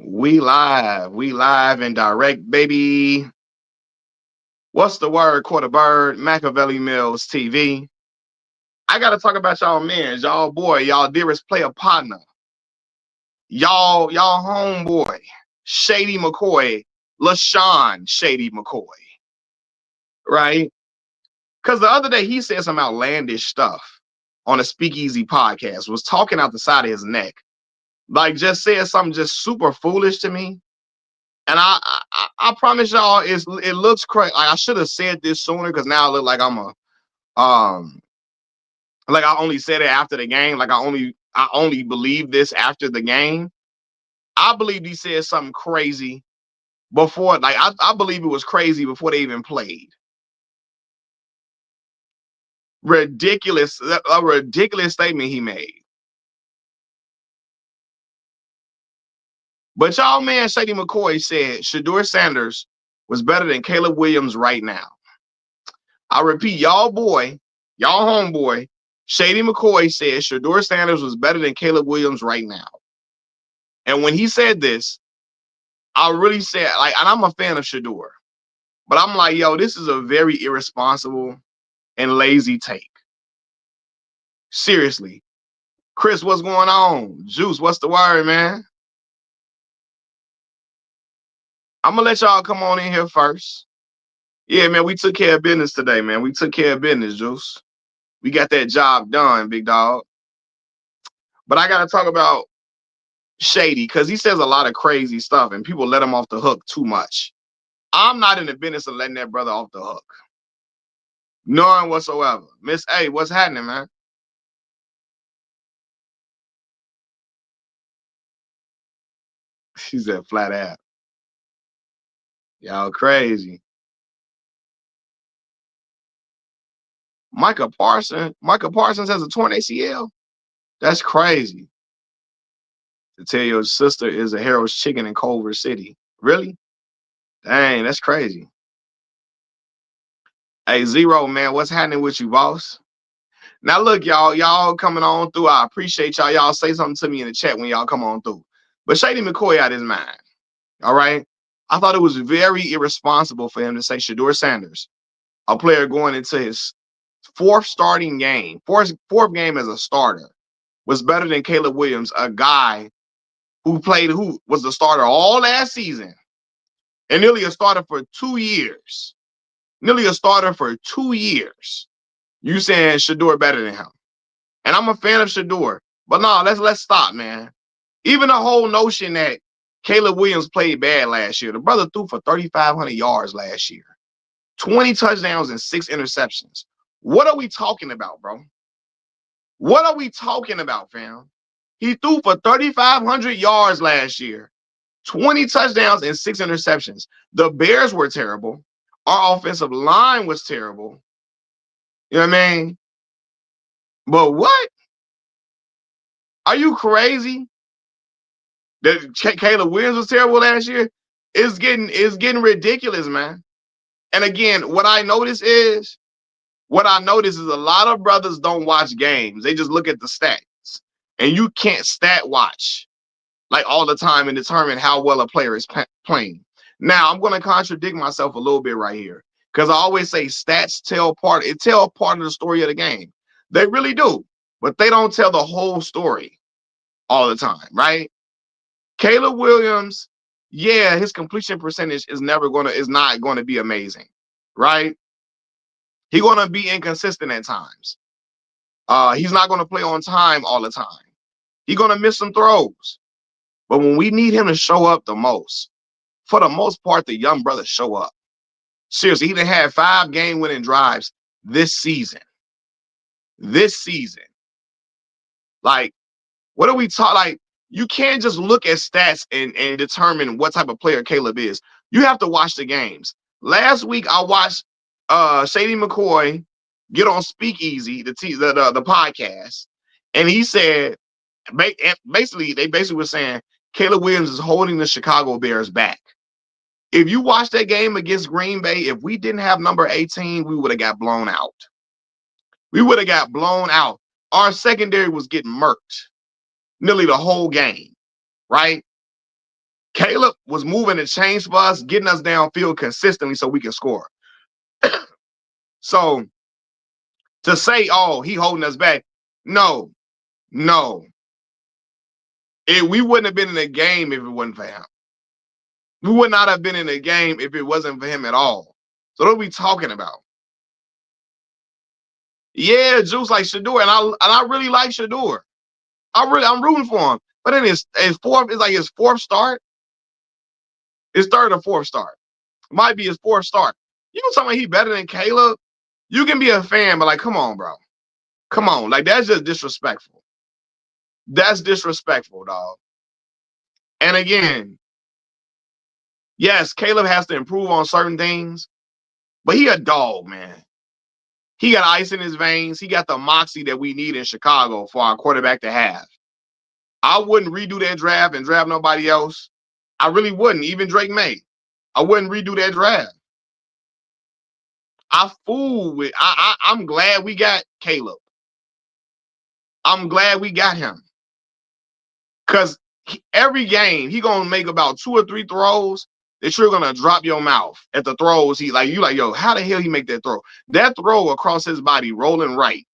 We live and direct, baby. What's the word? Quarter bird, Machiavelli Mills TV. I gotta talk about y'all men, y'all boy, y'all dearest player partner, y'all homeboy, Shady Mccoy, LaShawn Shady Mccoy, right? Because the other day he said some outlandish stuff on a Speakeasy podcast, was talking out the side of his neck, like just said something just super foolish to me. And I promise y'all, it looks crazy. Like I should have said this sooner because now I look like I'm a like I only said it after the game. Like I only believe this after the game. I believe he said something crazy before. Like I believe it was crazy before they even played. Ridiculous, a ridiculous statement he made. But y'all man, Shady McCoy said Shedeur Sanders was better than Caleb Williams right now. I repeat, y'all boy, y'all homeboy, Shady McCoy said Shedeur Sanders was better than Caleb Williams right now. And when he said this, I really said, like, and I'm a fan of Shedeur, but I'm like, yo, this is a very irresponsible and lazy take. Seriously. Chris, what's going on? Juice, what's the word, man? I'm gonna let y'all come on in here first. Yeah, man, we took care of business today, man. We took care of business, Juice. We got that job done, big dog. But I gotta talk about Shady because he says a lot of crazy stuff and people let him off the hook too much. I'm not in the business of letting that brother off the hook. None whatsoever. Miss A, what's happening, man? She said flat out. Y'all crazy. Micah Parsons has a torn ACL. That's crazy. To tell your sister is a Harold's Chicken in Culver City. Really? Dang, that's crazy. Hey, Zero, man, what's happening with you, boss? Now, look, y'all coming on through. I appreciate y'all. Y'all say something to me in the chat when y'all come on through. But Shady McCoy out his mind. All right? I thought it was very irresponsible for him to say Shedeur Sanders, a player going into his fourth starting game, fourth game as a starter, was better than Caleb Williams, a guy who was the starter all last season and nearly a starter for 2 years. Nearly a starter for 2 years. You saying Shedeur better than him. And I'm a fan of Shedeur. But no, let's stop, man. Even the whole notion that Caleb Williams played bad last year. The brother threw for 3,500 yards last year. 20 touchdowns and 6 interceptions. What are we talking about, bro? What are we talking about, fam? He threw for 3,500 yards last year, 20 touchdowns and 6 interceptions. The Bears were terrible. Our offensive line was terrible. You know what I mean? But what? Are you crazy? That Caleb Williams was terrible last year? It's getting ridiculous, man. And again, what I notice is a lot of brothers don't watch games. They just look at the stats. And you can't stat watch like all the time and determine how well a player is playing. Now, I'm going to contradict myself a little bit right here because I always say stats tell part of the story of the game. They really do, but they don't tell the whole story all the time, right? Caleb Williams, yeah, his completion percentage is not going to be amazing, right? He's going to be inconsistent at times. He's not going to play on time all the time. He's going to miss some throws. But when we need him to show up the most, for the most part, the young brothers show up. Seriously, he done had 5 game-winning drives this season. This season. Like, what are we talking? Like, you can't just look at stats and determine what type of player Caleb is. You have to watch the games. Last week, I watched Shady McCoy get on Speakeasy, the podcast, and he said, they basically were saying Caleb Williams is holding the Chicago Bears back. If you watch that game against Green Bay, if we didn't have number 18, we would have got blown out. We would have got blown out. Our secondary was getting murked nearly the whole game, right? Caleb was moving the chains for us, getting us downfield consistently so we can score. So to say, oh, he holding us back, no. We wouldn't have been in the game if it wasn't for him. We would not have been in the game if it wasn't for him at all. So what are we talking about? Yeah, Juice like Shedeur, and I really like Shedeur. I'm rooting for him. But then his fourth, it's like his fourth start. His third or fourth start. Might be his fourth start. You know something he better than Caleb? You can be a fan, but like, come on, bro. Come on. Like, that's just disrespectful. That's disrespectful, dog. And again, yes, Caleb has to improve on certain things, but he a dog, man. He got ice in his veins. He got the moxie that we need in Chicago for our quarterback to have. I wouldn't redo that draft and draft nobody else. I really wouldn't, even Drake May. I wouldn't redo that draft. I'm glad we got Caleb. I'm glad we got him. Because every game, he going to make about 2 or 3 throws that you're going to drop your mouth at the throws. You like, yo, how the hell he make that throw? That throw across his body, rolling right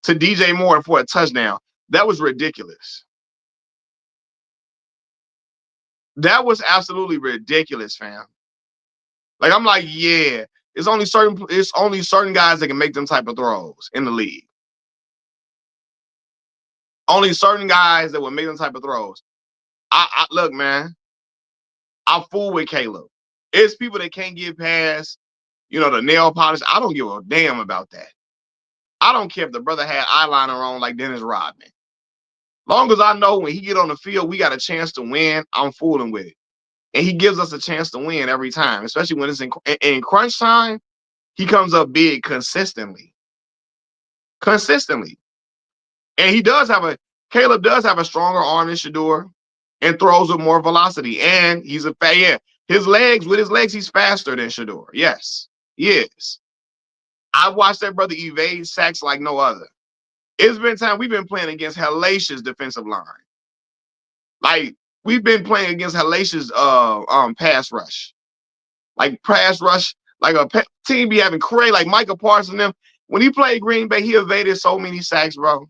to DJ Moore for a touchdown, that was ridiculous. That was absolutely ridiculous, fam. Like, I'm like, yeah, it's only certain guys that can make them type of throws in the league. Only certain guys that would make them type of throws. I look, man, I fool with Caleb. It's people that can't get past, the nail polish. I don't give a damn about that. I don't care if the brother had eyeliner on like Dennis Rodman. Long as I know when he get on the field, we got a chance to win, I'm fooling with it. And he gives us a chance to win every time, especially when it's in crunch time. He comes up big consistently. And Caleb does have a stronger arm than Shedeur and throws with more velocity. And he's with his legs, he's faster than Shedeur. Yes, he is. I've watched that brother evade sacks like no other. It's been time we've been playing against hellacious defensive line. Like, we've been playing against hellacious pass rush. Like pass rush, like a team be having crazy, like Micah Parsons and them. When he played Green Bay, he evaded so many sacks, bro.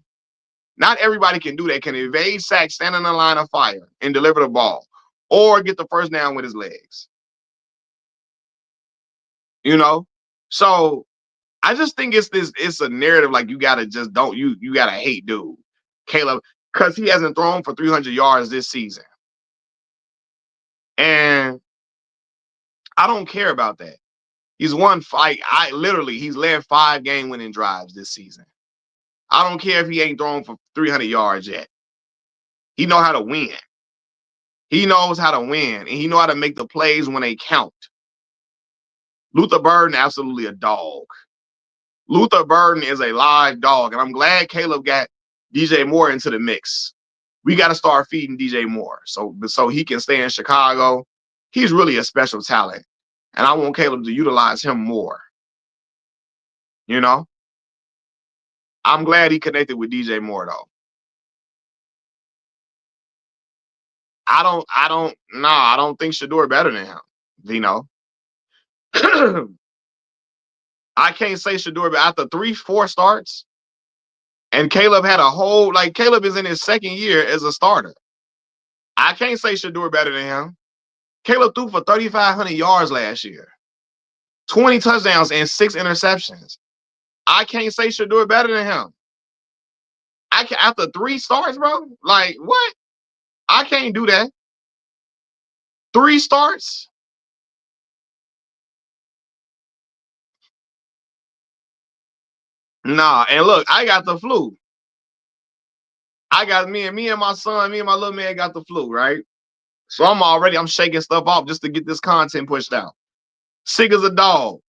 Not everybody can do that, can evade sacks, stand in the line of fire, and deliver the ball, or get the first down with his legs. So I just think it's a narrative like you gotta just you gotta hate dude, Caleb, because he hasn't thrown for 300 yards this season. And I don't care about that. He's won fight. He's led 5 game-winning drives this season. I don't care if he ain't thrown for 300 yards yet. He know how to win. He knows how to win, and he know how to make the plays when they count. Luther Burden, absolutely a dog. Luther Burden is a live dog, and I'm glad Caleb got DJ Moore into the mix. We got to start feeding DJ Moore so he can stay in Chicago. He's really a special talent, and I want Caleb to utilize him more. I'm glad he connected with DJ Moore, though. I don't think Shedeur better than him. I can't say Shedeur, but after 3-4 starts, and Caleb Caleb is in his second year as a starter. I can't say Shedeur better than him. Caleb threw for 3,500 yards last year, 20 touchdowns and 6 interceptions. I can't say Shedeur better than him. After 3 starts, bro. Like, what? I can't do that. 3 starts? Nah, and look, I got the flu. I got me and my son, me and my little man got the flu, right? So I'm shaking stuff off just to get this content pushed out. Sick as a dog.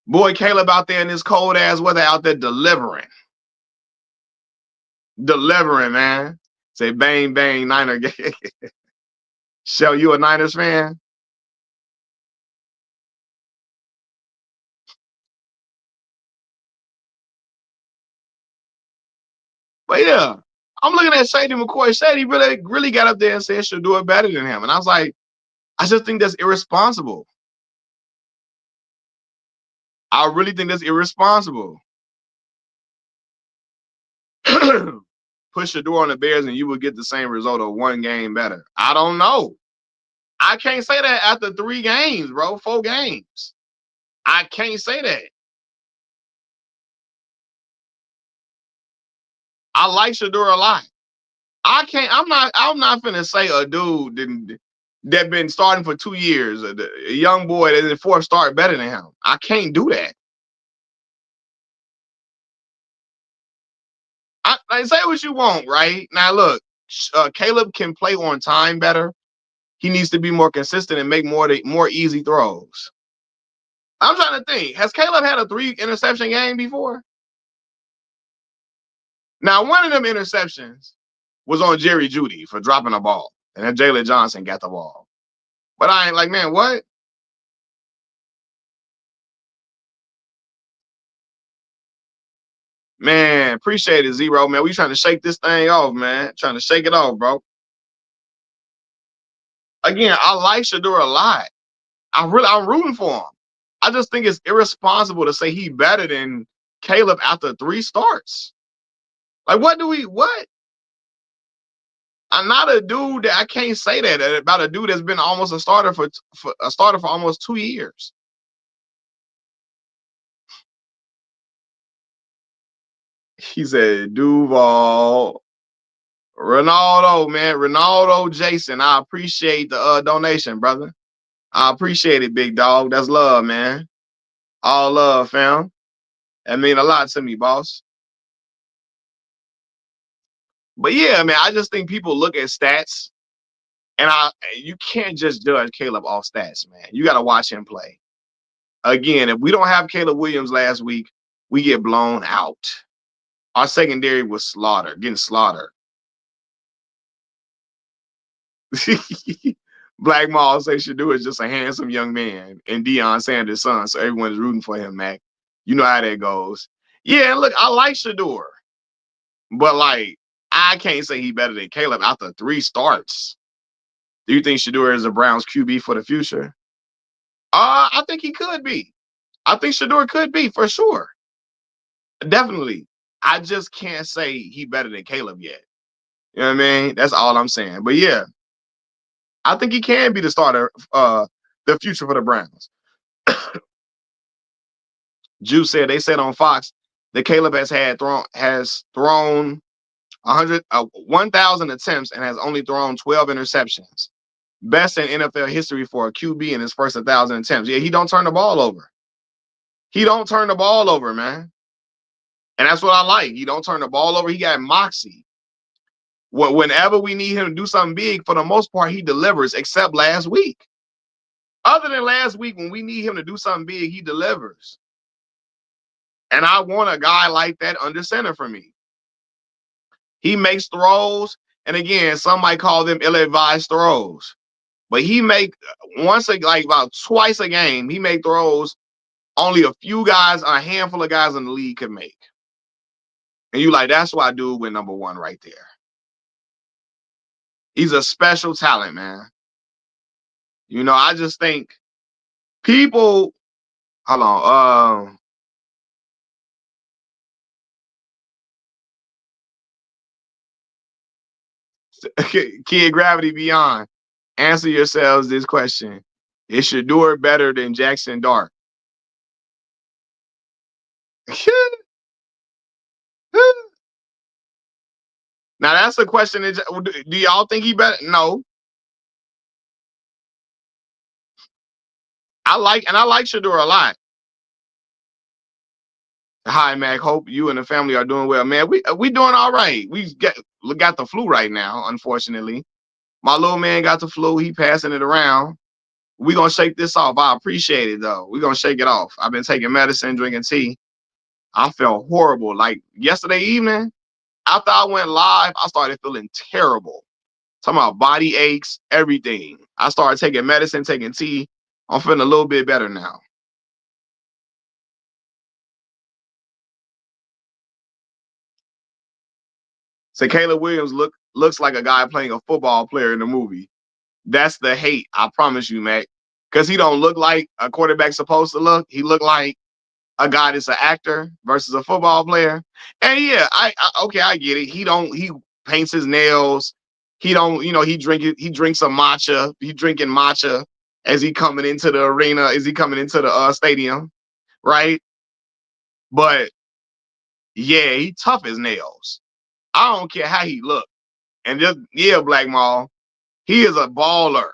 Boy, Caleb out there in this cold ass weather out there delivering. Delivering, man. Say bang, bang, Niner. Shell, you a Niners fan? But yeah, I'm looking at Shady McCoy. Shady really got up there and said she'll do it better than him. And I was like, I just think that's irresponsible. I really think that's irresponsible. Push the door on the Bears and you will get the same result of one game better. I don't know. I can't say that after 3 games, bro. 4 games. I can't say that. I like Shedeur a lot. I'm not finna say a dude that been starting for 2 years, a young boy that's in 4th start better than him. I can't do that. I say what you want, right? Now look, Caleb can play on time better. He needs to be more consistent and make more easy throws. I'm trying to think. Has Caleb had a 3 interception game before? Now, one of them interceptions was on Jerry Jeudy for dropping a ball, and then Jalen Johnson got the ball. But I ain't like, man, what? Man, appreciate it, Zero, man. We trying to shake this thing off, man. Trying to shake it off, bro. Again, I like Shedeur a lot. I'm rooting for him. I just think it's irresponsible to say he better than Caleb after 3 starts. Like, what? I'm not a dude that I can't say that about a dude that's been almost a starter for almost 2 years. He said Duval, Ronaldo, man, Ronaldo, Jason. I appreciate the donation, brother. I appreciate it, big dog. That's love, man. All love, fam. That mean a lot to me, boss. But yeah, man, I just think people look at stats, and you can't just judge Caleb off stats, man. You got to watch him play. Again, if we don't have Caleb Williams last week, we get blown out. Our secondary was getting slaughtered. Black Mall say Shedeur is just a handsome young man and Deion Sanders' son, so everyone is rooting for him, Mac. You know how that goes. Yeah, look, I like Shedeur, but like I can't say he better than Caleb after 3 starts. Do you think Shedeur is a Browns QB for the future? I think he could be. I think Shedeur could be for sure. Definitely. I just can't say he better than Caleb yet. You know what I mean? That's all I'm saying. But yeah, I think he can be the starter, the future for the Browns. Juice said they said on Fox that Caleb has thrown 1,000 attempts and has only thrown 12 interceptions. Best in NFL history for a QB in his first 1,000 attempts. Yeah, he don't turn the ball over. He don't turn the ball over, man. And that's what I like. He don't turn the ball over. He got moxie. Whenever we need him to do something big, for the most part, he delivers, except last week. Other than last week, when we need him to do something big, he delivers. And I want a guy like that under center for me. He makes throws, and again, some might call them ill-advised throws. But he make about twice a game, he make throws only a handful of guys in the league could make. And you like, that's why dude went number 1 right there. He's a special talent, man. You know, I just think people, hold on, Kid Gravity Beyond, answer yourselves this question. Is Shedeur better than Jackson Dart? Now that's the question. Do y'all think he better? No. I like Shedeur a lot. Hi, Mac. Hope you and the family are doing well, man. We doing all right. We got the flu right now, unfortunately. My little man got the flu. He passing it around. We gonna shake this off. I appreciate it though. We gonna shake it off. I've been taking medicine, drinking tea. I felt horrible. Like yesterday evening, after I went live, I started feeling terrible. Talking about body aches, everything. I started taking medicine, taking tea. I'm feeling a little bit better now. So Caleb Williams looks like a guy playing a football player in the movie. That's the hate, I promise you, Mac. Because he don't look like a quarterback's supposed to look. He look like a guy that's an actor versus a football player. And yeah, okay, I get it. He paints his nails. He don't, he drinks some matcha. He drinking matcha as he coming into the arena, as he coming into the stadium, right? But yeah, he tough as nails. I don't care how he look. And just yeah, Black Mall, he is a baller.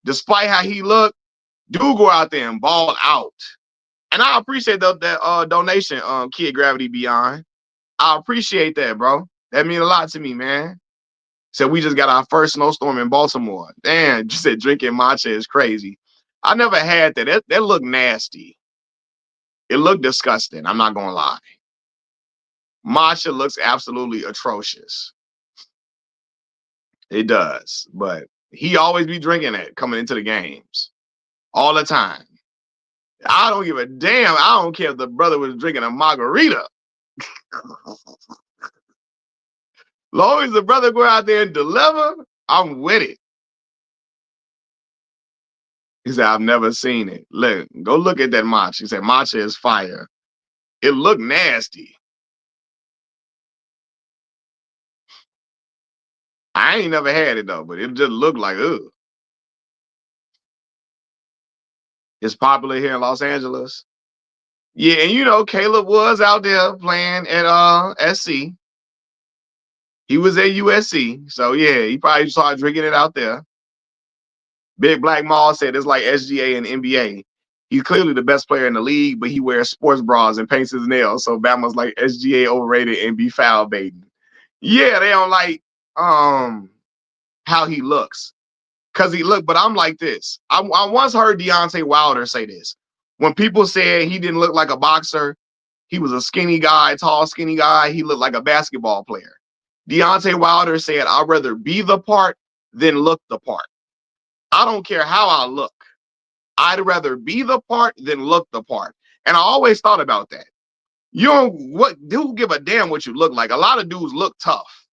Despite how he look, do go out there and ball out. And I appreciate that donation, Kid Gravity Beyond. I appreciate that, bro. That mean a lot to me, man. So we just got our first snowstorm in Baltimore. Damn, you said drinking matcha is crazy. I never had that. That looked nasty. It looked disgusting. I'm not gonna lie. Matcha looks absolutely atrocious. It does, but he always be drinking it coming into the games all the time. I don't give a damn. I don't care if the brother was drinking a margarita. Long as the brother go out there and deliver, I'm with it. He said, I've never seen it. Look, go look at that matcha. He said, matcha is fire. It looked nasty. I ain't never had it though, but it just looked like, ugh. It's popular here in Los Angeles. Yeah, and Caleb was out there playing at SC. He was at USC. So yeah, he probably started drinking it out there. Big Black Mall said it's like SGA and NBA. He's clearly the best player in the league, but he wears sports bras and paints his nails. So Bama's like SGA overrated and be foul baiting. Yeah, they don't like how he looks. But I'm like this. I once heard Deontay Wilder say this. When people said he didn't look like a boxer, he was a skinny guy, tall, skinny guy. He looked like a basketball player. Deontay Wilder said, I'd rather be the part than look the part. I don't care how I look. I'd rather be the part than look the part. And I always thought about that. Who give a damn what you look like? A lot of dudes look tough.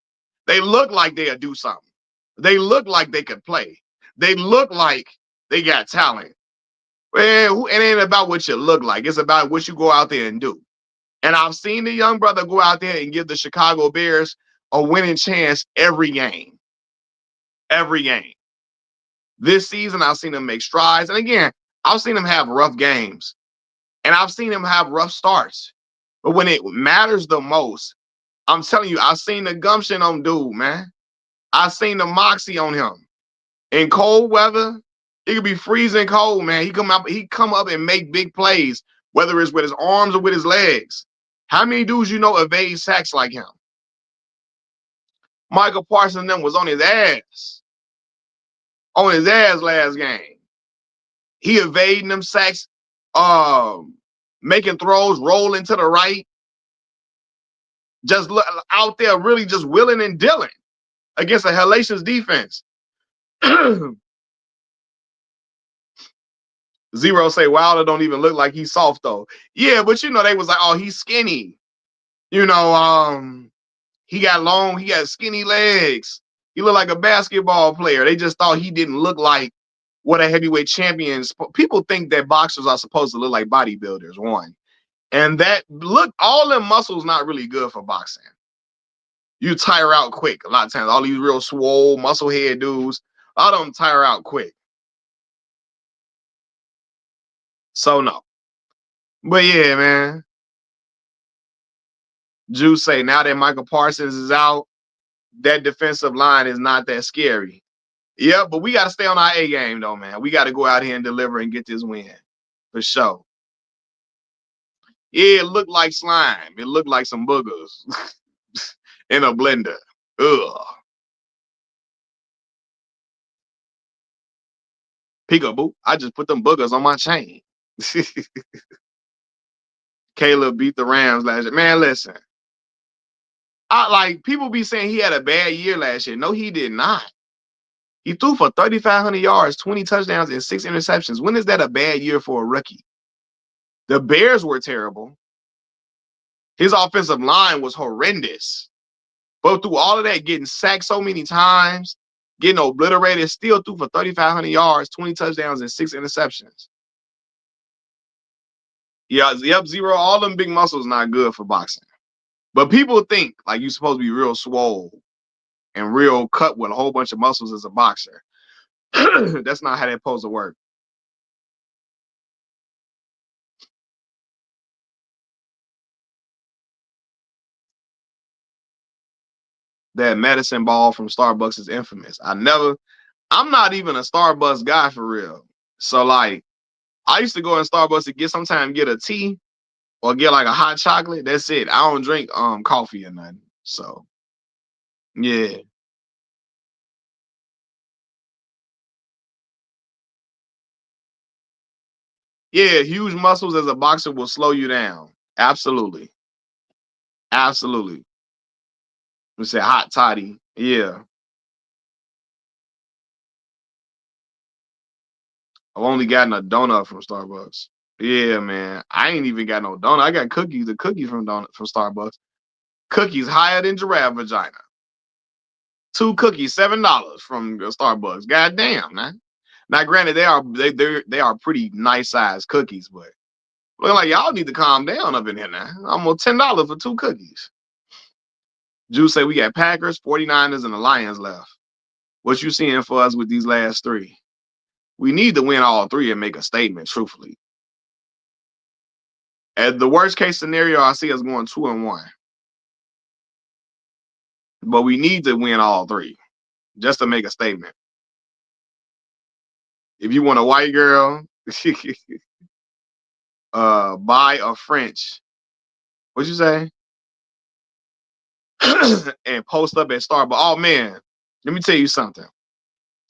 They look like they'll do something. They look like they could play. They look like they got talent. Well, it ain't about what you look like. It's about what you go out there and do. And I've seen the young brother go out there and give the Chicago Bears a winning chance every game. Every game. This season, I've seen him make strides. And again, I've seen him have rough games. And I've seen him have rough starts. But when it matters the most, I'm telling you, I've seen the gumption on dude, man. I've seen the moxie on him. In cold weather, it could be freezing cold, man. He come up and make big plays, whether it's with his arms or with his legs. How many dudes evade sacks like him? Michael Parsons then was on his ass last game. He evading them sacks, making throws, rolling to the right, just out there really just willing and dealing against a hellacious defense. Zero say Wilder don't even look like he's soft though. Yeah, but they was like, oh, he's skinny. He got skinny legs. He looked like a basketball player. They just thought he didn't look like what a heavyweight champion. People think that boxers are supposed to look like bodybuilders, one. And all them muscles not really good for boxing. You tire out quick a lot of times. All these real swole, muscle head dudes, all of them tire out quick. So no. But yeah, man. Juice say now that Michael Parsons is out, that defensive line is not that scary. Yeah, but we got to stay on our A game though, man. We got to go out here and deliver and get this win for sure. Yeah, it looked like slime. It looked like some boogers in a blender. Ugh. Peekaboo. I just put them boogers on my chain. Caleb beat the Rams last year. Man, listen. People be saying he had a bad year last year. No, he did not. He threw for 3,500 yards, 20 touchdowns, and 6 interceptions. When is that a bad year for a rookie? The Bears were terrible. His offensive line was horrendous. But through all of that, getting sacked so many times, getting obliterated, still threw for 3,500 yards, 20 touchdowns, and 6 interceptions. Yeah, yep, zero. All them big muscles not good for boxing. But people think like you're supposed to be real swole and real cut with a whole bunch of muscles as a boxer. That's not how that's supposed to work. That medicine ball from Starbucks is infamous. I'm not even a Starbucks guy for real. So like I used to go in Starbucks to get a tea or get like a hot chocolate. That's it. I don't drink coffee or nothing. So yeah. Yeah, huge muscles as a boxer will slow you down. Absolutely. Absolutely. We say hot toddy. Yeah. I've only gotten a donut from Starbucks. Yeah, man. I ain't even got no donut. I got cookies. The cookies from Starbucks. Cookies higher than giraffe vagina. 2 cookies, $7 from Starbucks. God damn, man. Now, granted, they are pretty nice sized cookies, but looking like y'all need to calm down up in here now. Almost $10 for 2 cookies. Juice say we got Packers, 49ers, and the Lions left. What you seeing for us with these last three? We need to win all three and make a statement, truthfully. At the worst case scenario, I see us going 2-1. But we need to win all three just to make a statement. If you want a white girl, buy a French. What'd you say? And post up at Starbucks. Oh man, let me tell you something.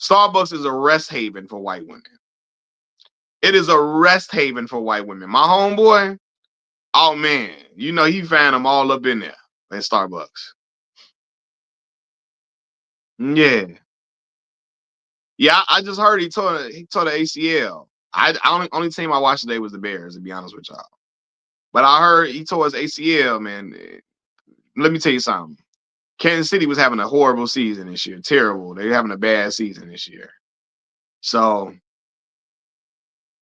Starbucks is a rest haven for white women. It is a rest haven for white women. My homeboy, oh man, you know he found them all up in there at Starbucks. Yeah, yeah. I just heard he tore the ACL. I only team I watched today was the Bears. To be honest with y'all, but I heard he tore his ACL. Man, let me tell you something. Kansas City was having a horrible season this year. Terrible. They're having a bad season this year. So,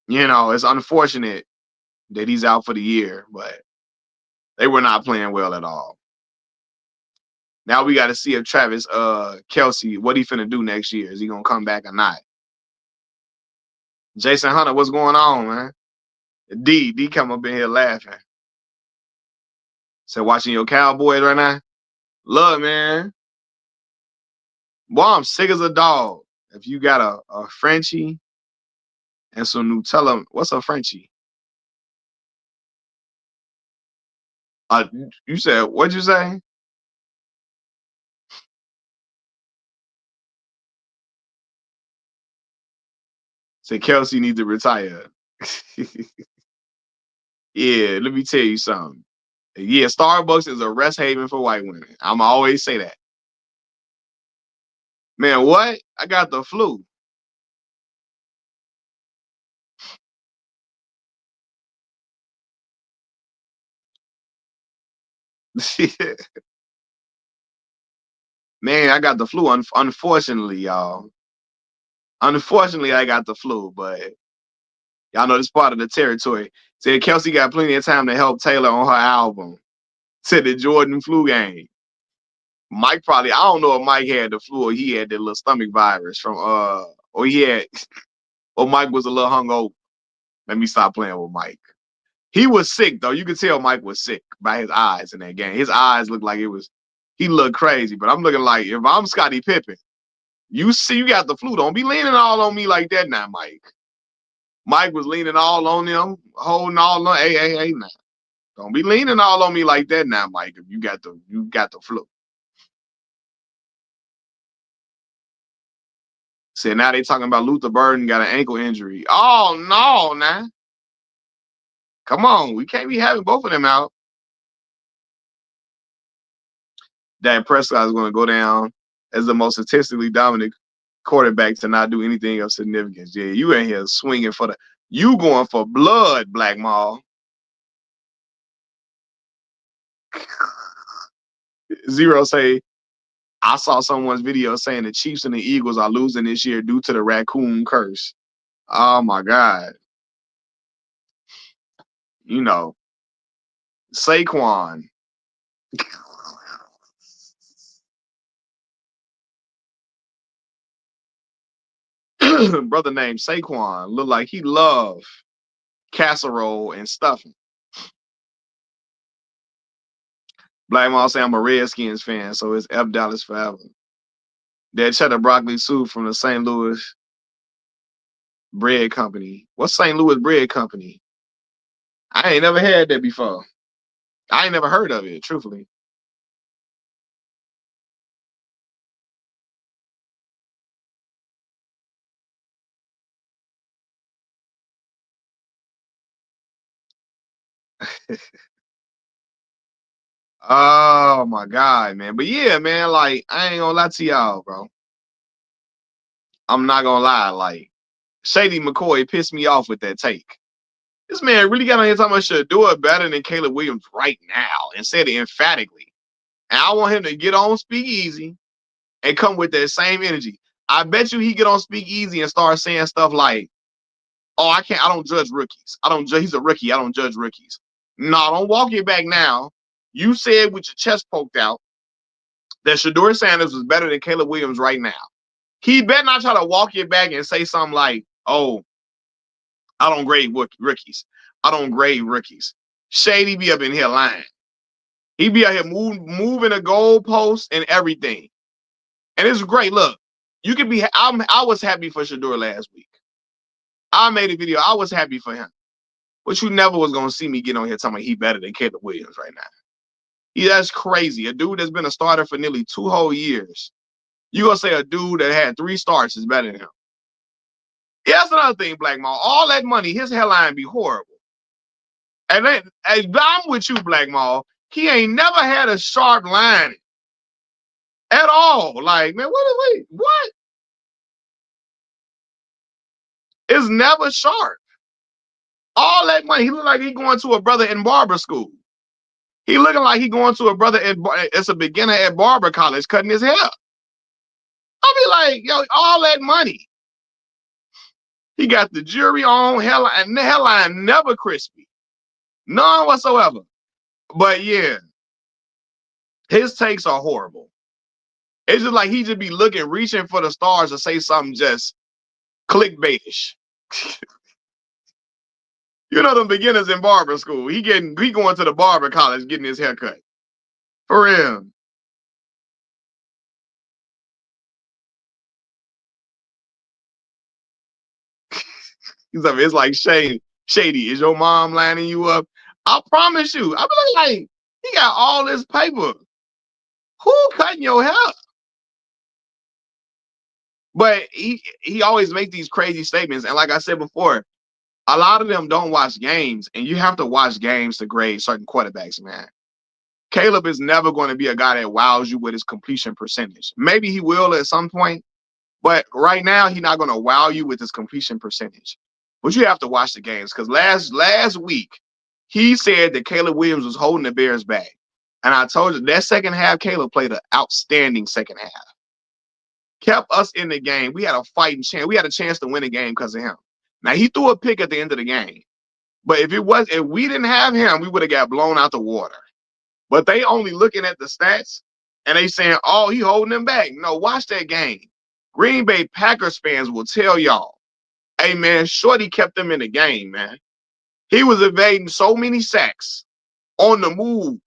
it's unfortunate that he's out for the year, but they were not playing well at all. Now we got to see if Travis Kelce, what he finna do next year. Is he gonna come back or not? Jason Hunter, what's going on, man? D come up in here laughing. So watching your Cowboys right now? Look, man. Boy, I'm sick as a dog. If you got a Frenchie and some Nutella, what's a Frenchie? Uh, you said, what'd you say? Say Kelsey needs to retire. Yeah, let me tell you something. Yeah, Starbucks is a rest haven for white women. I'm always say that. Man, what? I got the flu. Man, I got the flu. Unfortunately, y'all. Unfortunately, I got the flu, but y'all know this part of the territory. Said Kelsey got plenty of time to help Taylor on her album. Said the Jordan flu game. Mike probably, I don't know if Mike had the flu or he had the little stomach virus from or he had or Mike was a little hungover. Let me stop playing with Mike. He was sick though. You could tell Mike was sick by his eyes in that game. His eyes looked like he looked crazy. But I'm looking like if I'm Scottie Pippen, you see you got the flu. Don't be leaning all on me like that now, Mike. Mike was leaning all on them, holding all on. Hey, now. Don't be leaning all on me like that now, Mike. If you got the flu. Said now they talking about Luther Burden got an ankle injury. Oh no, nah. Come on, we can't be having both of them out. Dak Prescott is going to go down as the most statistically dominant quarterback to not do anything of significance. Yeah, you in here swinging for you going for blood, Black Maul. Zero say I saw someone's video saying the Chiefs and the Eagles are losing this year due to the raccoon curse. Oh my God. You know, Saquon. Brother named Saquon look like he love casserole and stuffing. Black Mall say I'm a Redskins fan, so it's F Dallas forever. That cheddar broccoli soup from the St. Louis Bread Company. What's St. Louis Bread Company? I ain't never had that before. I ain't never heard of it, truthfully. Oh my God, man. But yeah, man, like, I ain't gonna lie to y'all, bro. I'm not gonna lie. Like, Shady Mccoy pissed me off with that take. This man really got on here talking about Shedeur better than Caleb Williams right now and said it emphatically. And I want him to get on Speak Easy and come with that same energy. I bet you he get on Speak Easy and start saying stuff like, "Oh, I don't judge rookies. I don't judge. He's a rookie. I don't judge rookies." No, don't walk it back now. You said with your chest poked out that Shedeur Sanders was better than Caleb Williams right now. He better not try to walk it back and say something like, "Oh, I don't grade rookies. I don't grade rookies." Shady be up in here lying. He be out here moving the goalposts and everything. And it's great. Look, you could be. I was happy for Shedeur last week. I made a video. I was happy for him. But you never was gonna see me get on here talking about he better than Caleb Williams right now. That's crazy. A dude that's been a starter for nearly 2 whole years. You gonna say a dude that had 3 starts is better than him? Yeah, that's another thing, Black Maul. All that money, his hairline be horrible. And then, as I'm with you, Black Maul, he ain't never had a sharp line at all. Like, man, what? It's never sharp. All that money, he look like he going to a brother in barber school. He looking like he going to a brother it's a beginner at barber college cutting his hair. I be like, yo, all that money. He got the jewelry on, hairline, and the hairline never crispy. None whatsoever. But yeah, his takes are horrible. It's just like he just be looking, reaching for the stars to say something just clickbaitish. You know them beginners in barber school. He going to the barber college getting his hair cut. For real. It's like Shady, is your mom lining you up? I promise you. I be like, he got all this paper. Who cutting your hair? But he always make these crazy statements. And like I said before, a lot of them don't watch games, and you have to watch games to grade certain quarterbacks, man. Caleb is never going to be a guy that wows you with his completion percentage. Maybe he will at some point, but right now he's not going to wow you with his completion percentage. But you have to watch the games because last week he said that Caleb Williams was holding the Bears back, and I told you that second half Caleb played an outstanding second half. Kept us in the game. We had a fighting chance. We had a chance to win the game because of him. Now he threw a pick at the end of the game, but if we didn't have him, we would have got blown out the water. But they only looking at the stats and they saying, "Oh, he holding them back." No, watch that game. Green Bay Packers fans will tell y'all, "Hey man, Shorty kept them in the game, man. He was evading so many sacks on the move,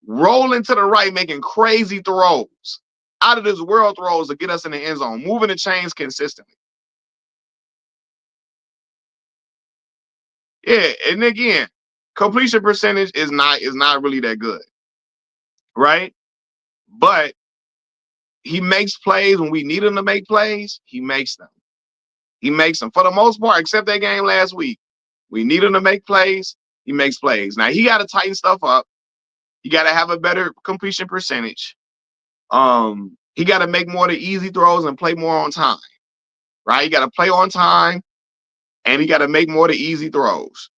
rolling to the right, making crazy throws, out of this world throws to get us in the end zone, moving the chains consistently." Yeah, and again, completion percentage is not really that good, right? But he makes plays when we need him to make plays. He makes them. He makes them for the most part, except that game last week. We need him to make plays. He makes plays. Now he got to tighten stuff up. He got to have a better completion percentage. He got to make more of the easy throws and play more on time. Right? He got to play on time, and he got to make more of the easy throws.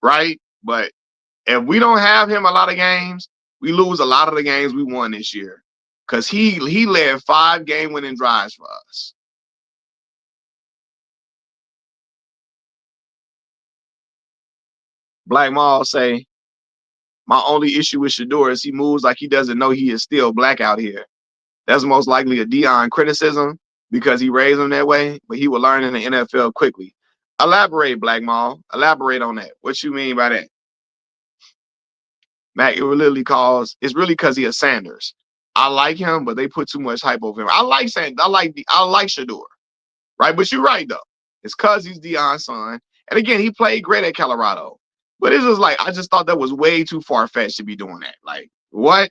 Right? But if we don't have him a lot of games, we lose a lot of the games we won this year. because he led 5 game-winning drives for us. Black Maul say, my only issue with Shedeur is he moves like he doesn't know he is still black out here. That's most likely a Deion criticism because he raised him that way, but he will learn in the NFL quickly. Elaborate, Black Maul. Elaborate on that. What you mean by that? Mac, it's really because he is Sanders. I like him, but they put too much hype over him. I like Sanders. I like Shedeur. Right? But you're right though. It's because he's Deion's son. And again, he played great at Colorado. But it's just like I just thought that was way too far-fetched to be doing that. Like, what?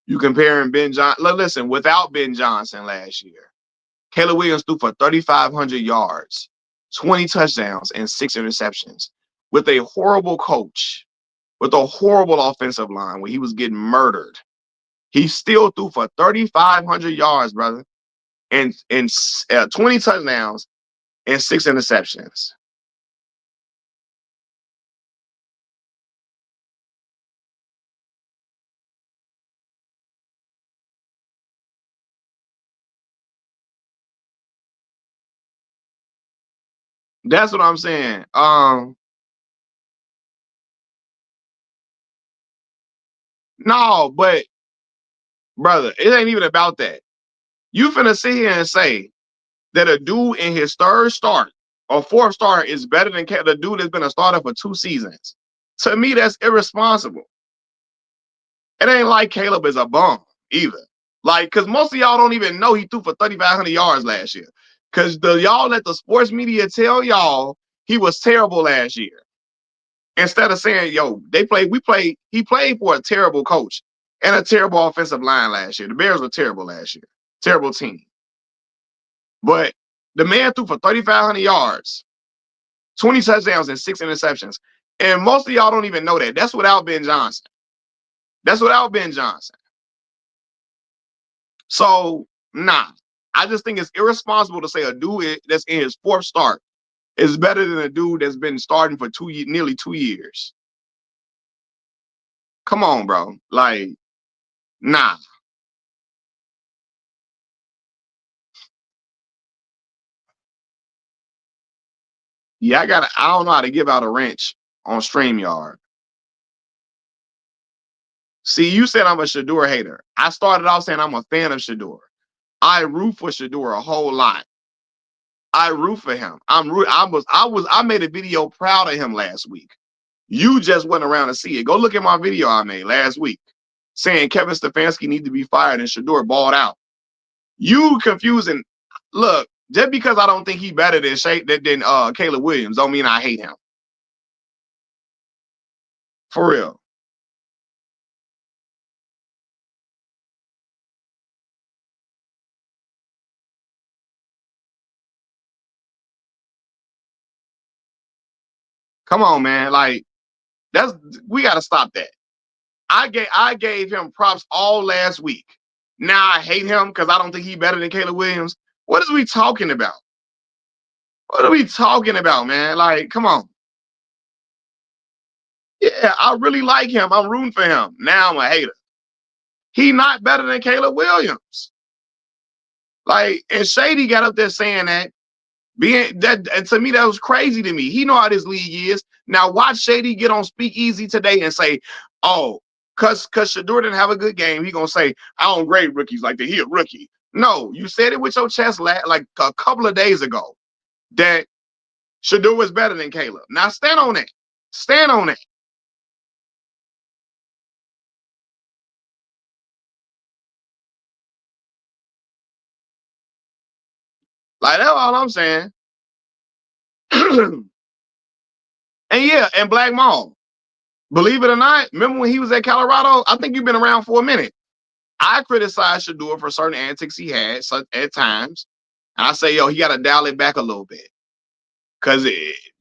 You comparing Ben Johnson. Listen, without Ben Johnson last year, Caleb Williams threw for 3,500 yards, 20 touchdowns, and 6 interceptions with a horrible coach, with a horrible offensive line where he was getting murdered. He still threw for 3,500 yards, brother, and 20 touchdowns and 6 interceptions. That's what I'm saying. No, but brother, it ain't even about that. You finna sit here and say that a dude in his 3rd start or 4th start is better than the dude that's been a starter for 2 seasons. To me, that's irresponsible. It ain't like Caleb is a bum either. Like, because most of y'all don't even know he threw for 3,500 yards last year. Because y'all let the sports media tell y'all he was terrible last year. Instead of saying, yo, he played for a terrible coach and a terrible offensive line last year. The Bears were terrible last year. Terrible team. But the man threw for 3,500 yards, 20 touchdowns, and 6 interceptions. And most of y'all don't even know that. That's without Ben Johnson. That's without Ben Johnson. So, nah. I just think it's irresponsible to say a dude that's in his 4th start is better than a dude that's been starting for nearly 2 years. Come on, bro. Like, nah. Yeah, I don't know how to give out a wrench on StreamYard. See, you said I'm a Shedeur hater. I started off saying I'm a fan of Shedeur. I root for Shedeur a whole lot. I root for him. I made a video proud of him last week. You just went around to see it. Go look at my video I made last week saying Kevin Stefanski needs to be fired and Shedeur balled out. You confusing. Look, just because I don't think he better than Caleb Williams don't mean I hate him. For real. Come on, man. Like, we gotta stop that. I gave him props all last week. Now I hate him because I don't think he's better than Caleb Williams. What is we talking about? What are we talking about, man? Like, come on. Yeah, I really like him. I'm rooting for him. Now I'm a hater. He not better than Caleb Williams. Like, and Shady got up there saying that. And to me, that was crazy to me. He know how this league is. Now watch Shady get on Speakeasy today and say, oh, cause Shedeur didn't have a good game. He gonna say, I don't grade rookies like that. He a rookie. No, you said it with your chest like a couple of days ago that Shedeur was better than Caleb. Now stand on it. Stand on it. Like that's all I'm saying. And yeah, and Black Maul. Believe it or not, remember when he was at Colorado? I think you've been around for a minute. I criticize Shedeur for certain antics he had at times. I say, yo, he got to dial it back a little bit because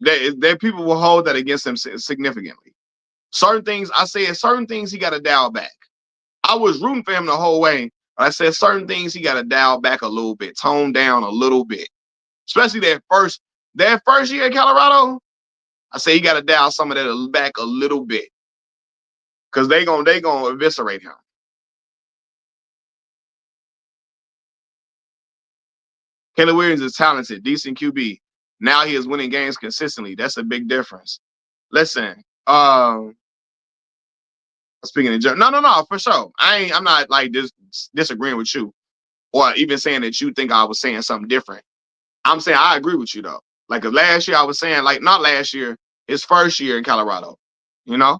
there people will hold that against him significantly. Certain things he got to dial back. I was rooting for him the whole way, but I said certain things he got to dial back a little bit, tone down a little bit, especially that That first year in Colorado, I say you got to dial some of that back a little bit because they gonna eviscerate him. Caleb Williams is talented, decent QB. Now he is winning games consistently. That's a big difference. Listen, speaking of no, for sure. I'm not like disagreeing with you or even saying that you think I was saying something different. I'm saying I agree with you though. Like last year I was saying, like not last year, his first year in Colorado, you know?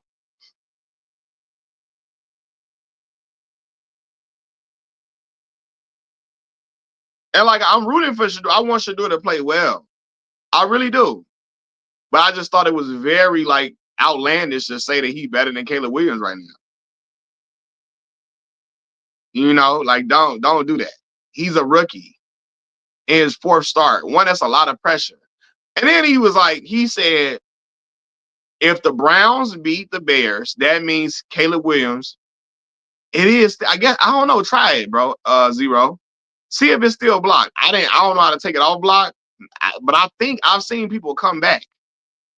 And like I'm rooting for Shedeur. I want Shedeur to play well. I really do. But I just thought it was very like outlandish to say that he's better than Caleb Williams right now. You know, like don't do that. He's a rookie in his fourth start. One, that's a lot of pressure. And then he was like, he said, if the Browns beat the Bears, that means Caleb Williams. It is, I guess, I don't know. Try it, bro. Zero. See if it's still blocked. I don't know how to take it off block, but I think I've seen people come back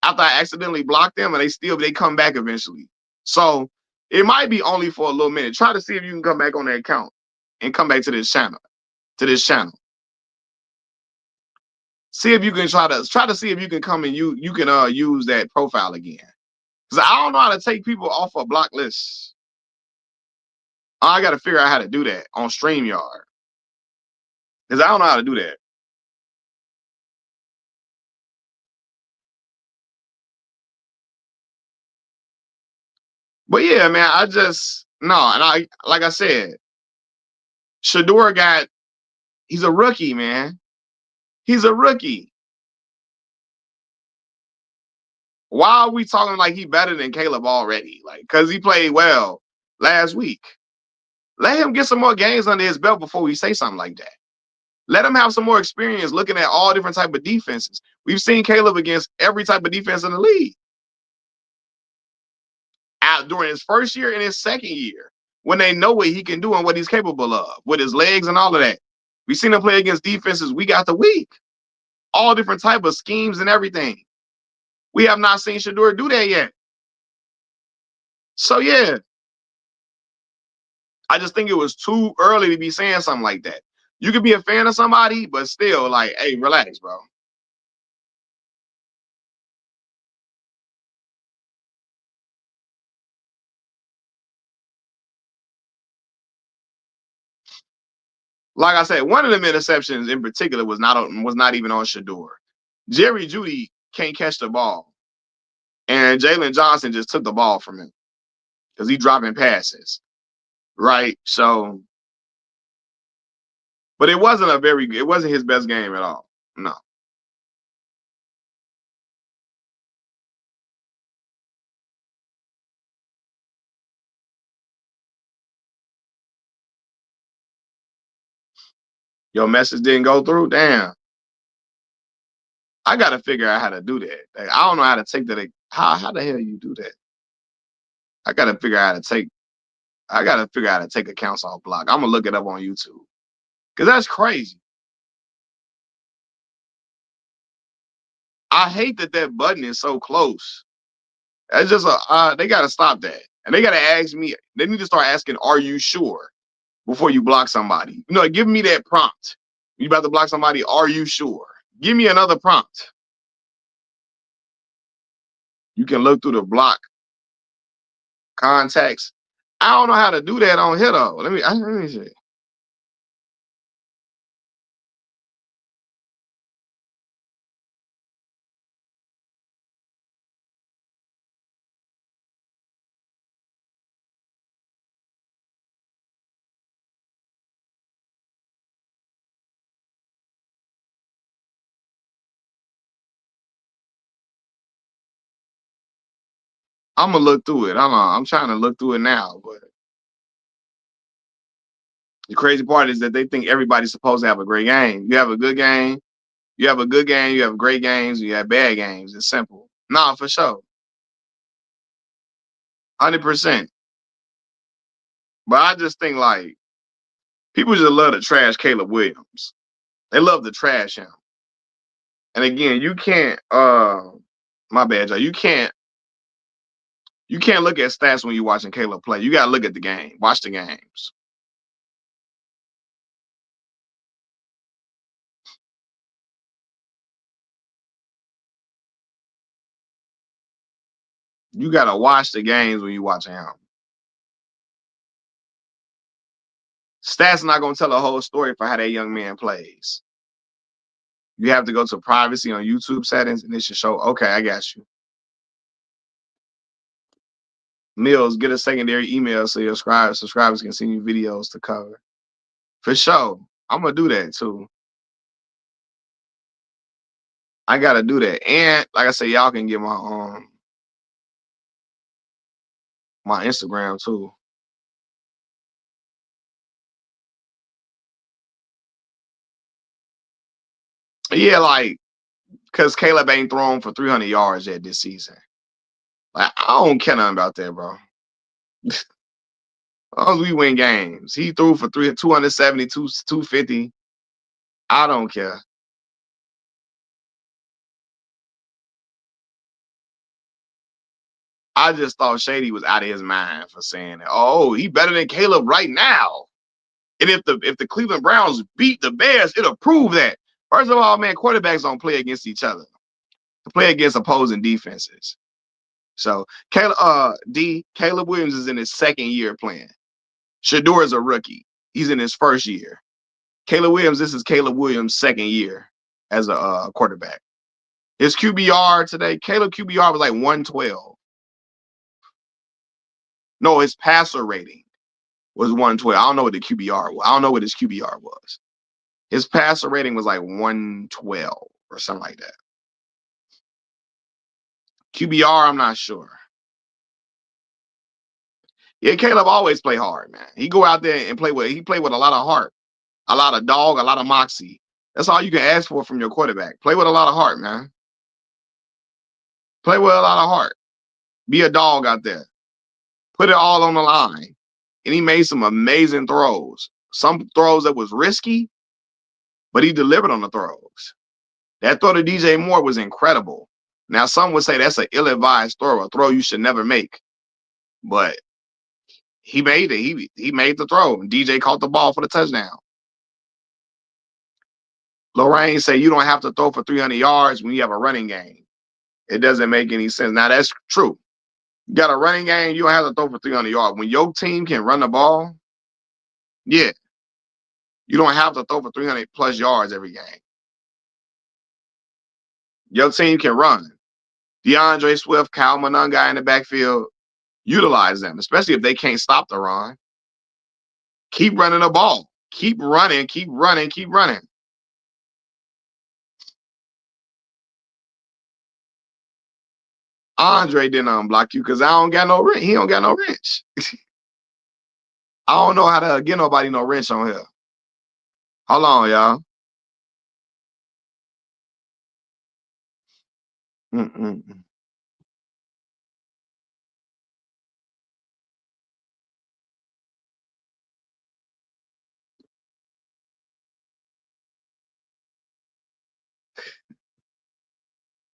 after I accidentally blocked them, and they come back eventually. So it might be only for a little minute. Try to see if you can come back on that account and come back to this channel. See if you can try to see if you can come and you can use that profile again. Because I don't know how to take people off a block list. I got to figure out how to do that on StreamYard. Because I don't know how to do that. But yeah, man, I just no, and I like I said, Shedeur he's a rookie, man. He's a rookie. Why are we talking like he better than Caleb already? Like, because he played well last week. Let him get some more games under his belt before we say something like that. Let him have some more experience looking at all different type of defenses. We've seen Caleb against every type of defense in the league. Out during his first year and his second year, when they know what he can do and what he's capable of with his legs and all of that. We've seen him play against defenses week after week, all different type of schemes and everything. We have not seen Shedeur do that yet. So yeah, I just think it was too early to be saying something like that. You could be a fan of somebody, but still, like, hey, relax, bro. Like I said, one of them interceptions in particular was not even on Shedeur. Jerry Jeudy can't catch the ball, and Jalen Johnson just took the ball from him because he's dropping passes, right? So, but it wasn't his best game at all. No. Your message didn't go through. Damn. I gotta figure out how to do that. Like, I don't know how to take that. How the hell you do that? I gotta figure out how to take. I gotta figure out how to take accounts off block. I'm gonna look it up on YouTube because that's crazy. I hate that button is so close. That's just they gotta stop that, and they gotta ask me. They need to start asking, "Are you sure?" before you block somebody. You know, give me that prompt. You about to block somebody? Are you sure? Give me another prompt. You can look through the block contacts. I don't know how to do that on here though. Let me see. I'm gonna look through it. I'm trying to look through it now, but the crazy part is that they think everybody's supposed to have a great game. You have a good game, you have a good game, you have great games, you have bad games. It's simple. Nah, for sure. 100%. But I just think like people just love to trash Caleb Williams. They love to trash him. And again, you can't my bad, Joe. You can't look at stats when you're watching Caleb play. You gotta look at the game. Watch the games. You gotta watch the games when you're watching him. Stats not gonna tell a whole story for how that young man plays. You have to go to privacy on YouTube settings, and it should show. Okay, I got you. Mills, get a secondary email so your subscribers can send you videos to cover. For sure, I'm gonna do that too. I gotta do that, and like I said, y'all can get my Instagram too. Yeah, like because Caleb ain't thrown for 300 yards yet this season. Like I don't care nothing about that, bro. As long as we win games, he threw for 270, 250. I don't care. I just thought Shady was out of his mind for saying that. Oh, he better than Caleb right now. And if the Cleveland Browns beat the Bears, it'll prove that. First of all, man, quarterbacks don't play against each other. They play against opposing defenses. So Caleb Williams is in his second year playing. Shedeur is a rookie. He's in his first year. Caleb Williams, this is Caleb Williams' second year as a quarterback. His QBR today, Caleb QBR was like 112. No, his passer rating was 112. I don't know what the QBR was. I don't know what his QBR was. His passer rating was like 112 or something like that. QBR, I'm not sure. Yeah, Caleb always play hard, man. He go out there and play with a lot of heart, a lot of dog, a lot of moxie. That's all you can ask for from your quarterback. Play with a lot of heart, man. Play with a lot of heart. Be a dog out there. Put it all on the line. And he made some amazing throws. Some throws that was risky, but he delivered on the throws. That throw to DJ Moore was incredible. Now, some would say that's an ill-advised throw, a throw you should never make. But he made it. He made the throw. And DJ caught the ball for the touchdown. Lorraine said you don't have to throw for 300 yards when you have a running game. It doesn't make any sense. Now, that's true. You got a running game, you don't have to throw for 300 yards. When your team can run the ball, yeah, you don't have to throw for 300+ yards every game. Your team can run. DeAndre Swift, Kyle Monangai in the backfield, utilize them, especially if they can't stop the run. Keep running the ball. Keep running, keep running, keep running. Andre didn't unblock you because I don't got no wrench. He don't got no wrench. I don't know how to get nobody no wrench on here. Hold on, y'all. Mm-mm.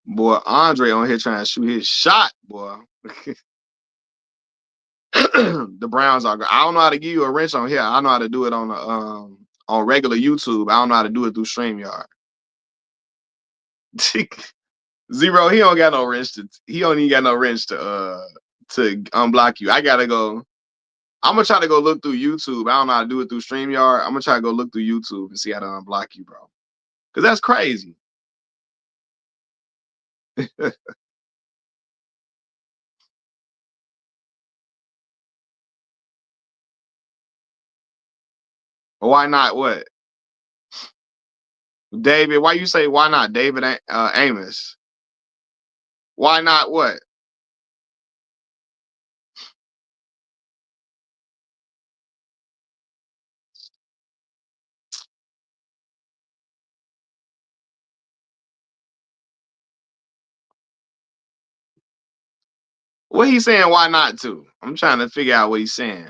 Boy, Andre on here trying to shoot his shot, boy. The Browns are. I don't know how to give you a wrench on here. I know how to do it on regular YouTube. I don't know how to do it through StreamYard. Zero. He don't got no wrench to. He don't even got no wrench to unblock you. I gotta go. I'm gonna try to go look through YouTube. I don't know how to do it through StreamYard. I'm gonna try to go look through YouTube and see how to unblock you, bro. Cause that's crazy. Why not? What, David? Why you say why not, David Amos? Why not? What? What he saying? Why not to? I'm trying to figure out what he's saying.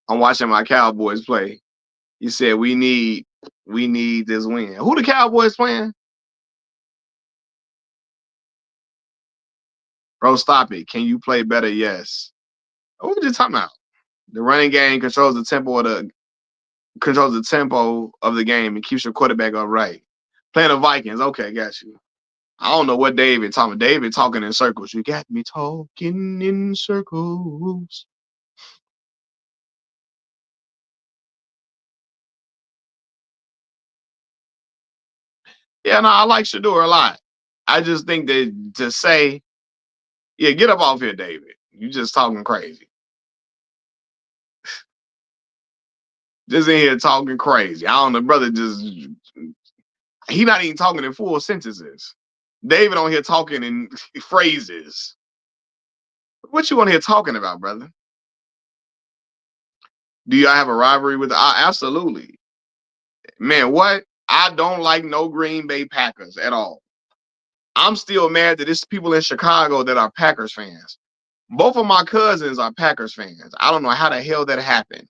I'm watching my Cowboys play. He said we need this win. Who the Cowboys playing? Bro, stop it. Can you play better? Yes. What were we just talking about? The running game controls the tempo of the game and keeps your quarterback upright. Playing the Vikings. Okay, got you. I don't know what David talking. David talking in circles. You got me talking in circles. Yeah, no, I like Shedeur a lot. I just think that to say, yeah, get up off here, David. You just talking crazy. Just in here talking crazy. I don't know, brother. Just he not even talking in full sentences. David on here talking in phrases. What you on here talking about, brother? Do y'all have a rivalry with absolutely. Man, what? I don't like no Green Bay Packers at all. I'm still mad that it's people in Chicago that are Packers fans. Both of my cousins are Packers fans. I don't know how the hell that happened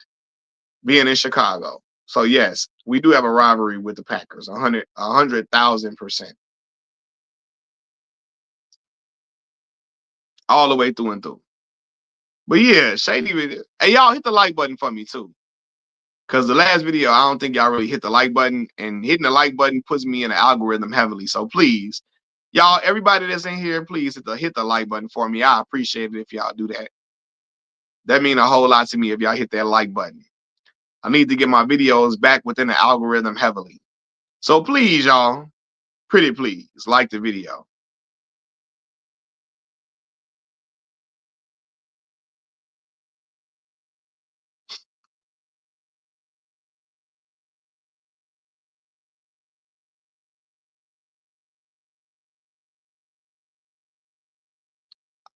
being in Chicago. So yes, we do have a rivalry with the Packers. 100,000%. All the way through and through. But yeah, Shady, hey, y'all hit the like button for me too. Cause the last video, I don't think y'all really hit the like button, and hitting the like button puts me in the algorithm heavily. So please, y'all, everybody that's in here, please hit the like button for me. I appreciate it if y'all do that. That means a whole lot to me if y'all hit that like button. I need to get my videos back within the algorithm heavily. So please, y'all, pretty please, like the video.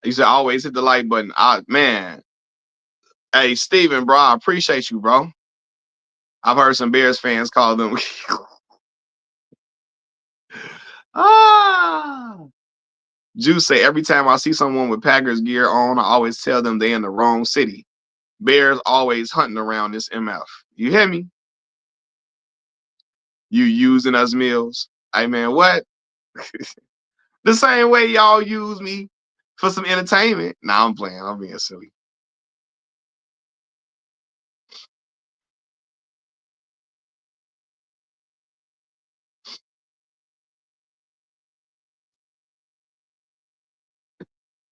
You should always hit the like button. Man, hey, Steven, bro, I appreciate you, bro. I've heard some Bears fans call them. ah. Juice say every time I see someone with Packers gear on, I always tell them they in the wrong city. Bears always hunting around this MF. You hear me? You using us meals. Hey man, what? The same way y'all use me for some entertainment. Nah, I'm playing. I'm being silly.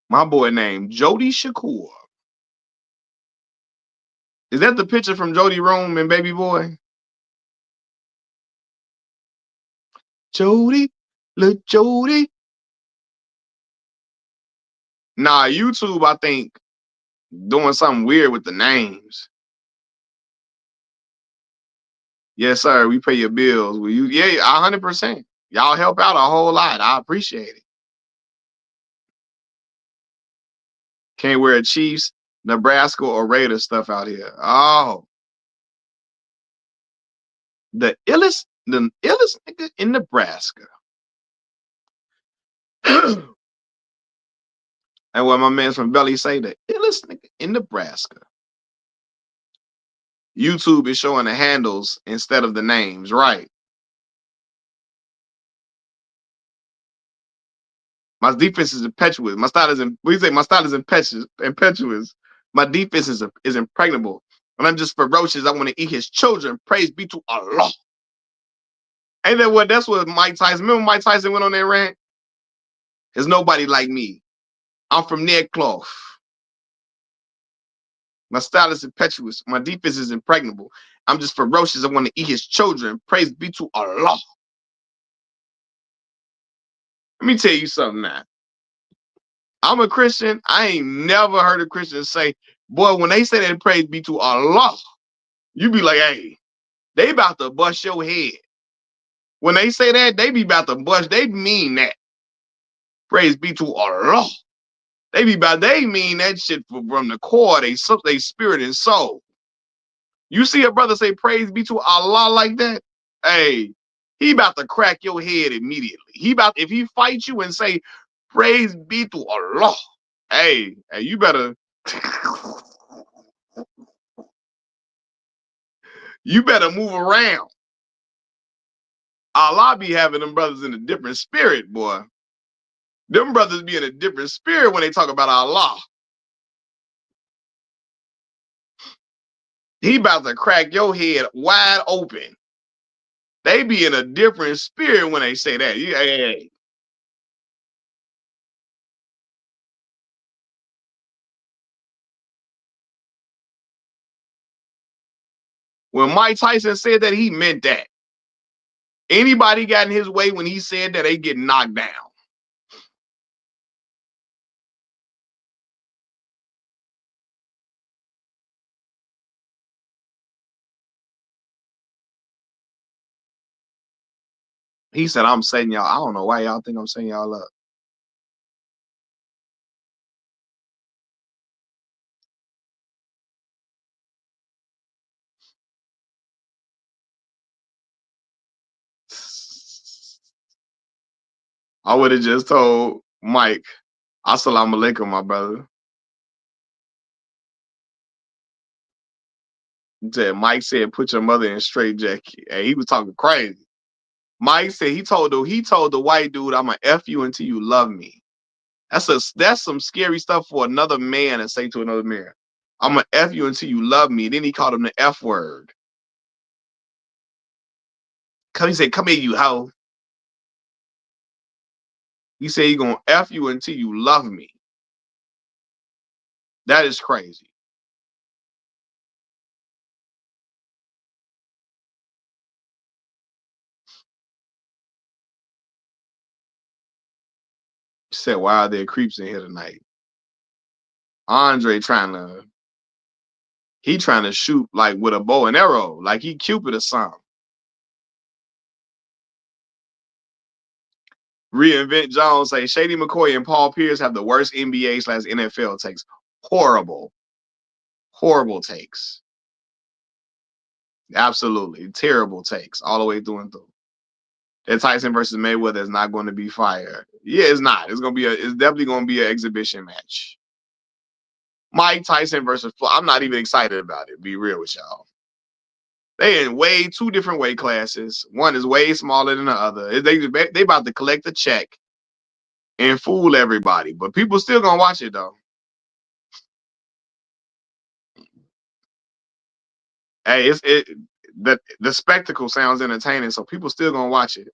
My boy named Jody Shakur. Is that the picture from Jody Room and Baby Boy? Jody, look Jody. Nah, YouTube, I think, doing something weird with the names. Yes, sir. We pay your bills. Will you? Yeah, 100%. Y'all help out a whole lot. I appreciate it. Can't wear Chiefs, Nebraska, or Raiders stuff out here. Oh, the illest nigga in Nebraska. And what my man from Belly say, the illest nigga in Nebraska. YouTube is showing the handles instead of the names, right? My defense is impetuous. My style is we say my style is impetuous. My defense is impregnable. When I'm just ferocious, I want to eat his children. Praise be to Allah. Ain't that what? That's what Mike Tyson. Remember Mike Tyson went on that rant? There's nobody like me. I'm from Ned Clough. My style is impetuous. My defense is impregnable. I'm just ferocious. I want to eat his children. Praise be to Allah. Let me tell you something now. I'm a Christian. I ain't never heard a Christian say, boy, when they say that praise be to Allah, you be like, hey, they about to bust your head. When they say that, they be about to bust. They mean that. Praise be to Allah. They mean that shit from the core. They spirit and soul. You see a brother say praise be to Allah like that, hey, he about to crack your head immediately. If he fight you and say praise be to Allah, hey, you better you better move around. Allah be having them brothers in a different spirit, boy. Them brothers be in a different spirit when they talk about Allah. He about to crack your head wide open. They be in a different spirit when they say that. Hey. When Mike Tyson said that, he meant that. Anybody got in his way when he said that, they get knocked down. He said, I'm setting y'all. I don't know why y'all think I'm setting y'all up. I would have just told Mike, Assalamu alaikum, my brother. Mike said, put your mother in straight jacket. And he was talking crazy. Mike said he told the white dude, I'm gonna F you until you love me. That's some scary stuff for another man to say to another man. I'm gonna F you until you love me. Then he called him the F word. He said, come here, you hoe. He said he gonna F you until you love me. That is crazy. He said, why are there creeps in here tonight? Andre trying to shoot like with a bow and arrow, like he Cupid or something. Reinvent Jones say Shady McCoy and Paul Pierce have the worst NBA/NFL takes. Horrible takes. Absolutely terrible takes all the way through and through. That Tyson versus Mayweather is not going to be fire. Yeah, it's not. It's definitely going to be an exhibition match. Mike Tyson versus I'm not even excited about it. Be real with y'all. They in way two different weight classes. One is way smaller than the other. They about to collect a check and fool everybody, but people still gonna watch it though. Hey, the spectacle sounds entertaining, so people still gonna watch it.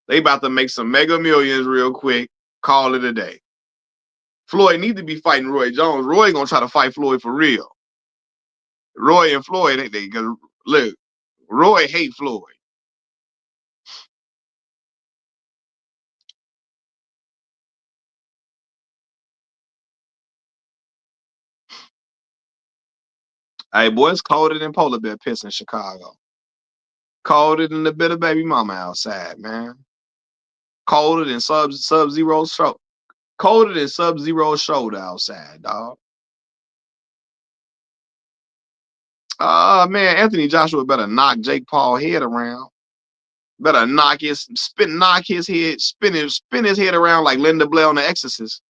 They about to make some mega millions real quick. Call it a day. Floyd need to be fighting Roy Jones. Roy gonna try to fight Floyd for real. Roy and Floyd, they look. Roy hate Floyd. Hey, boy, it's colder than polar bear piss in Chicago. Colder than the bitter baby mama outside, man. Colder than sub-zero show. Colder than sub-zero shoulder outside, dog. Man, Anthony Joshua better knock Jake Paul head around. Better knock his head, spin his head around like Linda Blair on The Exorcist.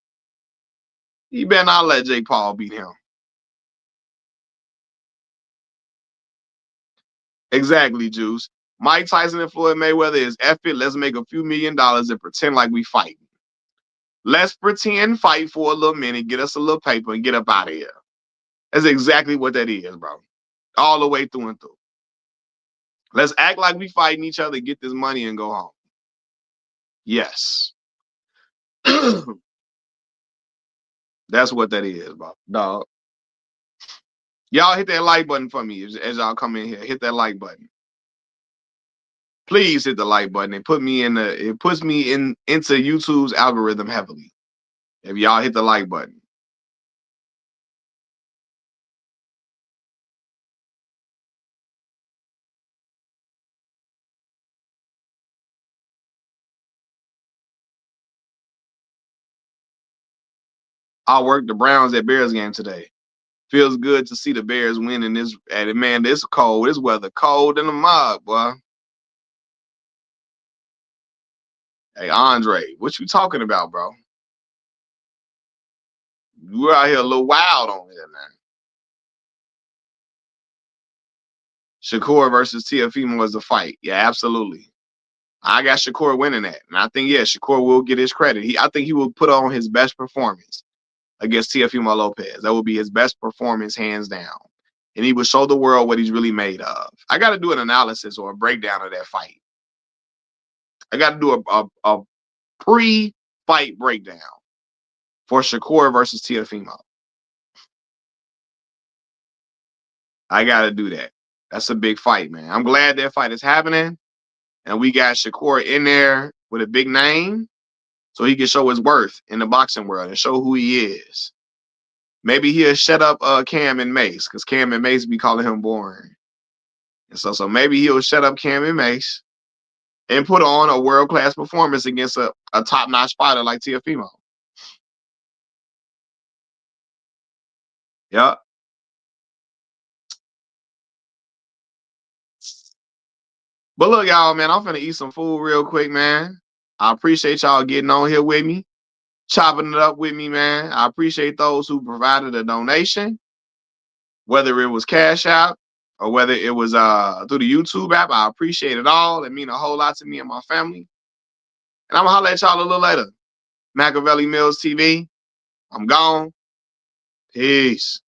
He better not let Jake Paul beat him. Exactly, Juice. Mike Tyson and Floyd Mayweather is epic. Let's make a few $1 million and pretend like we fighting. Let's pretend fight for a little minute, get us a little paper, and get up out of here. That's exactly what that is, bro. All the way through and through. Let's act like we fighting each other, get this money, and go home. Yes. That's what that is, bro. Dog. Y'all hit that like button for me as y'all come in here. Hit that like button. Please hit the like button. It puts me into YouTube's algorithm heavily. If y'all hit the like button. I worked the Browns at Bears game today. Feels good to see the Bears winning this. And man, this cold. This weather cold in the mud, boy. Hey, Andre, what you talking about, bro? You out here a little wild on here, man. Shakur versus Tiafimo was the fight. Yeah, absolutely. I got Shedeur winning that. And I think, yeah, Shedeur will get his credit. I think he will put on his best performance against Teofimo Lopez. That will be his best performance, hands down. And he will show the world what he's really made of. I got to do an analysis or a breakdown of that fight. I got to do a pre-fight breakdown for Shedeur versus Teofimo. I got to do that. That's a big fight, man. I'm glad that fight is happening. And we got Shedeur in there with a big name so he can show his worth in the boxing world and show who he is. Maybe he'll shut up Cam and Mace, because Cam and Mace be calling him boring. And so maybe he'll shut up Cam and Mace and put on a world-class performance against a top-notch fighter like Teofimo. Yep. But look, y'all, man, I'm finna eat some food real quick, man. I appreciate y'all getting on here with me, chopping it up with me, man. I appreciate those who provided a donation, whether it was Cash App or whether it was through the YouTube app. I appreciate it all. It means a whole lot to me and my family. And I'm gonna holler at y'all a little later. Machiavelli Mills TV. I'm gone. Peace.